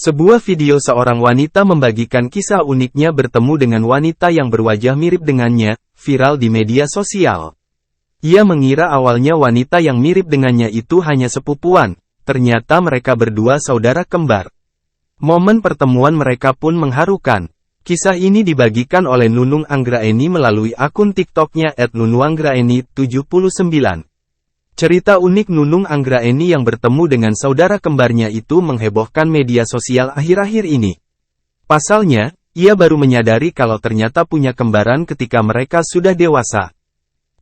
Sebuah video seorang wanita membagikan kisah uniknya bertemu dengan wanita yang berwajah mirip dengannya, viral di media sosial. Ia mengira awalnya wanita yang mirip dengannya itu hanya sepupuan, ternyata mereka berdua saudara kembar. Momen pertemuan mereka pun mengharukan. Kisah ini dibagikan oleh Nunung Anggraeni melalui akun TikToknya @nunuanggraeni79. Cerita unik Nunung Anggraeni yang bertemu dengan saudara kembarnya itu menghebohkan media sosial akhir-akhir ini. Pasalnya, ia baru menyadari kalau ternyata punya kembaran ketika mereka sudah dewasa.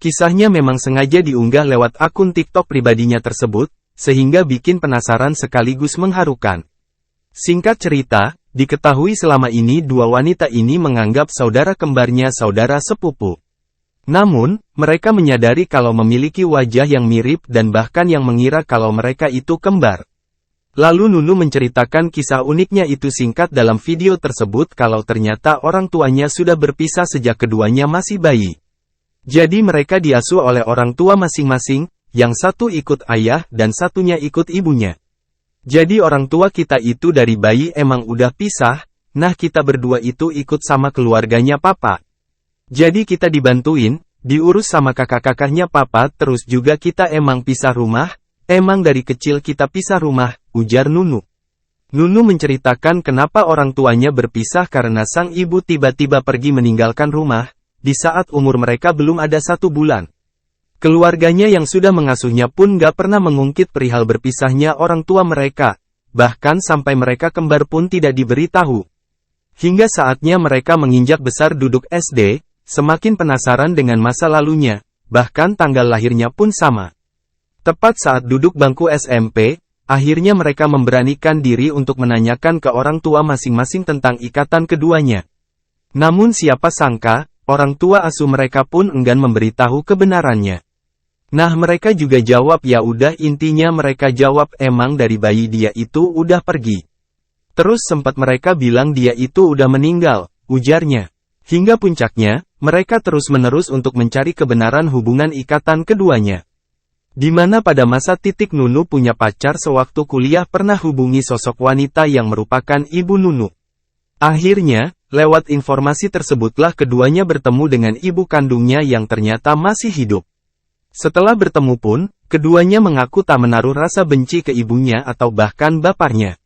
Kisahnya memang sengaja diunggah lewat akun TikTok pribadinya tersebut, sehingga bikin penasaran sekaligus mengharukan. Singkat cerita, diketahui selama ini dua wanita ini menganggap saudara kembarnya saudara sepupu. Namun, mereka menyadari kalau memiliki wajah yang mirip dan bahkan yang mengira kalau mereka itu kembar. Lalu Nunu menceritakan kisah uniknya itu singkat dalam video tersebut kalau ternyata orang tuanya sudah berpisah sejak keduanya masih bayi. Jadi mereka diasuh oleh orang tua masing-masing, yang satu ikut ayah dan satunya ikut ibunya. Jadi orang tua kita itu dari bayi emang udah pisah, nah kita berdua itu ikut sama keluarganya papa. Jadi kita dibantuin, diurus sama kakak-kakaknya papa terus juga kita emang pisah rumah, emang dari kecil kita pisah rumah, ujar Nunu. Nunu menceritakan kenapa orang tuanya berpisah karena sang ibu tiba-tiba pergi meninggalkan rumah, di saat umur mereka belum ada 1 bulan. Keluarganya yang sudah mengasuhnya pun gak pernah mengungkit perihal berpisahnya orang tua mereka, bahkan sampai mereka kembar pun tidak diberitahu. Hingga saatnya mereka menginjak besar duduk SD, semakin penasaran dengan masa lalunya, bahkan tanggal lahirnya pun sama. Tepat saat duduk bangku SMP, akhirnya mereka memberanikan diri untuk menanyakan ke orang tua masing-masing tentang ikatan keduanya. Namun siapa sangka, orang tua asuh mereka pun enggan memberitahu kebenarannya. Nah mereka juga jawab ya udah intinya mereka jawab emang dari bayi dia itu udah pergi. Terus sempat mereka bilang dia itu udah meninggal, ujarnya. Hingga puncaknya, mereka terus-menerus untuk mencari kebenaran hubungan ikatan keduanya. Di mana pada masa titik Nunu punya pacar sewaktu kuliah pernah hubungi sosok wanita yang merupakan ibu Nunu. Akhirnya, lewat informasi tersebutlah keduanya bertemu dengan ibu kandungnya yang ternyata masih hidup. Setelah bertemu pun, keduanya mengaku tak menaruh rasa benci ke ibunya atau bahkan bapaknya.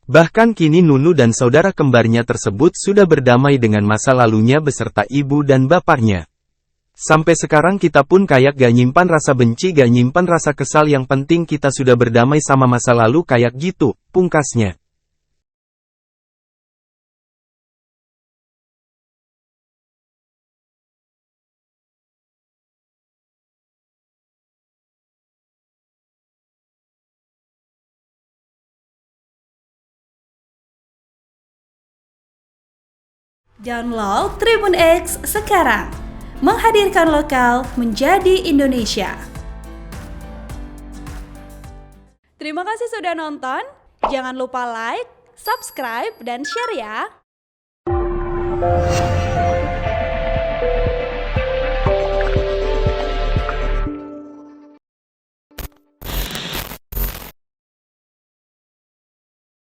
Bahkan kini Nunu dan saudara kembarnya tersebut sudah berdamai dengan masa lalunya beserta ibu dan bapaknya. Sampai sekarang kita pun kayak gak nyimpan rasa benci gak nyimpan rasa kesal yang penting kita sudah berdamai sama masa lalu kayak gitu, pungkasnya. Download Tribun X sekarang, menghadirkan lokal menjadi Indonesia. Terima kasih sudah nonton, jangan lupa like, subscribe, dan share ya.